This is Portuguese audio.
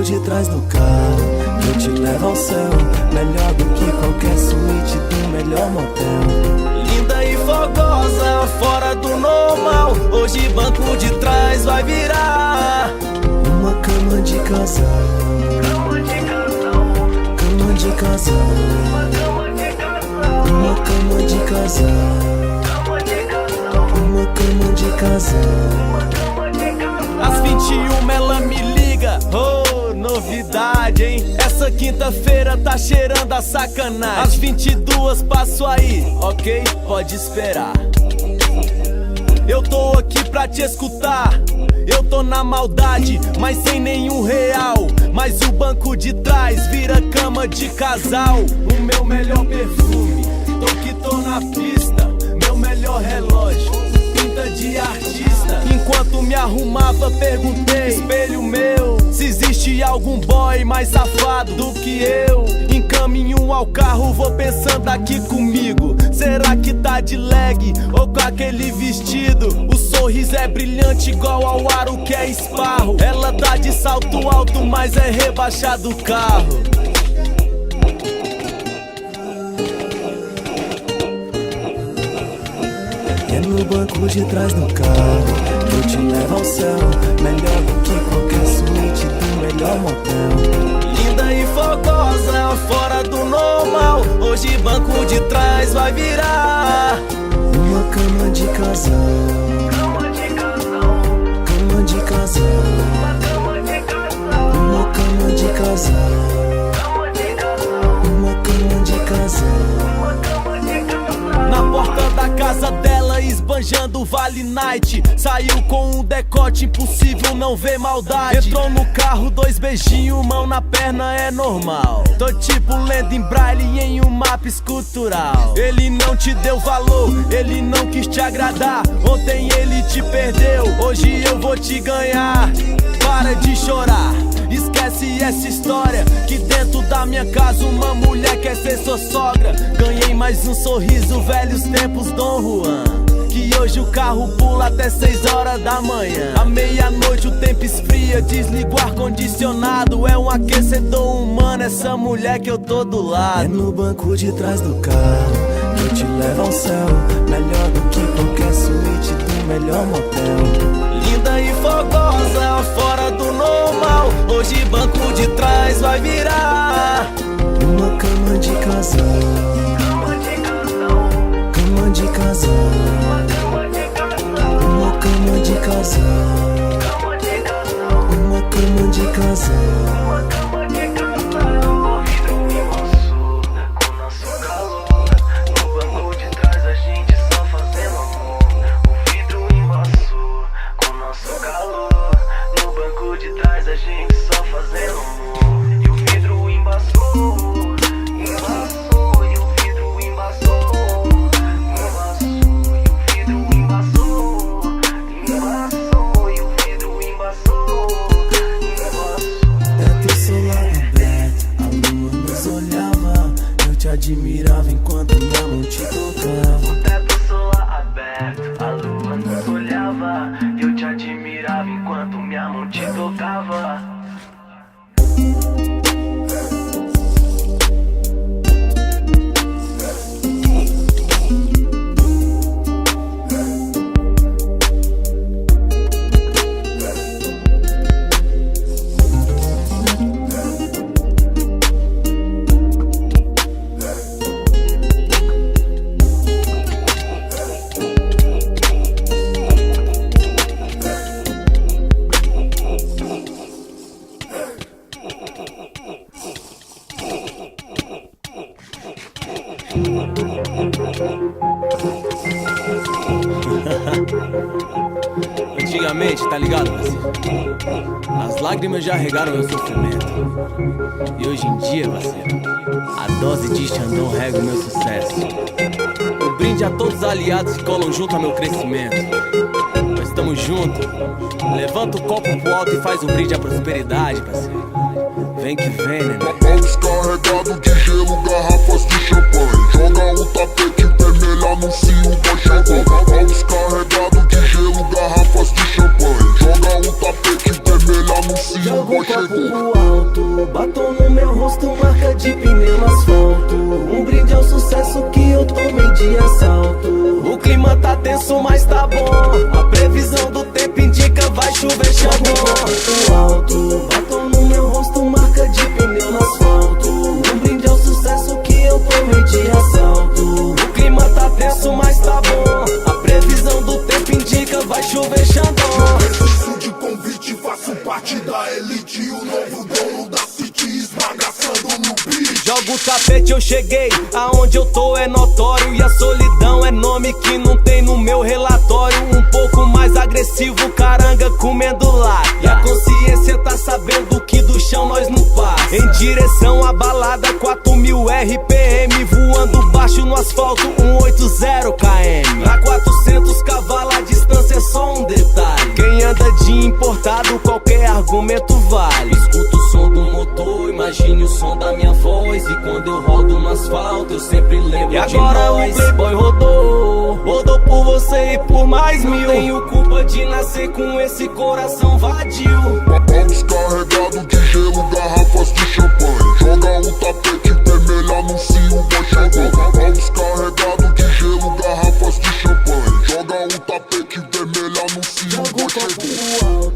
De trás do carro, eu te levo ao céu. Melhor do que qualquer suíte do melhor motel. Linda e fogosa, fora do normal. Hoje banco de trás vai virar uma cama de casal. cama de casal, Cama de casal. uma cama de casal, Uma cama de casal. cama de casal, Uma cama de casal. uma cama de casal. Às 21 ela me liga, oh, novidade, hein? Essa quinta-feira tá cheirando a sacanagem. Às 22 passo aí, ok? Pode esperar. Eu tô aqui pra te escutar. Eu tô na maldade, mas sem nenhum real. Mas o banco de trás vira cama de casal. O meu melhor perfume, tô que tô na pista. Meu melhor relógio, pinta de artista. Enquanto me arrumava perguntei, espelho meu, se existe algum boy mais safado do que eu. Encaminho ao carro, vou pensando aqui comigo. Será que tá de leg ou com aquele vestido? O sorriso é brilhante igual ao aro que é esparro. Ela tá de salto alto, mas é rebaixado o carro. É no banco de trás do carro que eu te levo ao céu. Melhor do que qualquer suíte do melhor motel. Linda e fogosa, fora do normal. Hoje banco de trás vai virar uma cama de casal. cama de casal, Cama de casal. cama de casal, Uma cama de casal. cama de casal, Uma cama de casal. cama de casal. Na porta da casa dela, esbanjando Vale Night. Saiu com um decote, impossível não ver maldade. Entrou no carro, 2 beijinhos, mão na perna é normal. Tô tipo lendo em braille em um mapa escultural. Ele não te deu valor, ele não quis te agradar. Ontem ele te perdeu, hoje eu vou te ganhar. Para de chorar, esquece essa história. Que dentro da minha casa uma mulher quer ser sua sogra. Ganhei mais um sorriso, velhos tempos Dom Juan. Que hoje o carro pula até 6 horas da manhã. À meia-noite o tempo esfria, desligo o ar-condicionado. É um aquecedor humano essa mulher que eu tô do É lado. no banco de trás do carro que eu te levo ao céu. Melhor do que qualquer suíte do melhor motel. Linda e fogosa, fora do normal. Hoje banco de trás vai virar Uma cama de casal. cama de casal, Cama de casal. cama de casal, Uma cama de casal. cama de casal, Uma cama de casal. uma cama de casal. O vidro me amassou com nosso calor. No banco de trás a gente só fazendo amor. O vidro embaçou com nosso calor. No banco de trás a gente só fazendo amor. E o vidro embaçou, embaçou. E o vidro embaçou, embaçou. E o vidro embaçou, embaçou. E o vidro embaçou, embaçou. Teto solar aberto, a lua nos olhava. Eu te admirava enquanto minha mão te tocava. O teto solar aberto, a lua nos olhava. Eu te admirava enquanto minha mão te tocava. Antigamente, tá ligado, parceiro? As lágrimas já regaram meu sofrimento. E hoje em dia, parceiro, a dose de Xandão rega o meu sucesso. Um brinde a todos os aliados que colam junto ao meu crescimento. Nós estamos juntos. Levanta o copo pro alto e faz um brinde à prosperidade, parceiro. Vem que vem, né? Paus carregados de gelo, garrafas de champanhe. Joga o tapete vermelho, anuncia o boy chegou. Paus carregados de gelo, garrafas de champanhe. Joga o tapete vermelho, anuncia o boy chegou. Jogo pro alto, batom no meu rosto, marca de pneu no asfalto. Um brinde ao sucesso que eu tomei de assalto. O clima tá tenso, mas tá bom. A previsão do tempo indica vai chover Xandão. Pro alto, batom no meu rosto, marca de pneu no asfalto. Um brinde ao sucesso que eu tomei de assalto. O clima tá tenso, mas tá bom. A previsão do tempo indica vai chover Xandão. Preciso de convite, faço parte da elite. O novo dono da City esbagaçando no beat. Joga o tapete, eu cheguei. Aonde eu tô é notório. E a solidão é nome que não tem no meu relatório. Um pouco mais agressivo, caranga comendo lá. E a consciência tá sabendo que do chão nós não passa. Em direção à balada, 4.000 RPM. Voando baixo no asfalto, 180 km. Pra 400 cavalos a distância é só um detalhe. Quem anda de importado, qualquer argumento vale. Escuta o som do motor, imagine o som da minha voz. E quando eu rodo no asfalto, eu sempre lembro de nós. E agora o Playboy rodou por você e por mais mil. Não tenho culpa de nascer com esse coração vadio. Paus carregados de gelo, garrafas de champanhe. Joga o tapete vermelho, anuncia o boy chegou. Paus carregados de gelo, garrafas de champanhe. Joga o tapete vermelho, anuncia o boy chegou.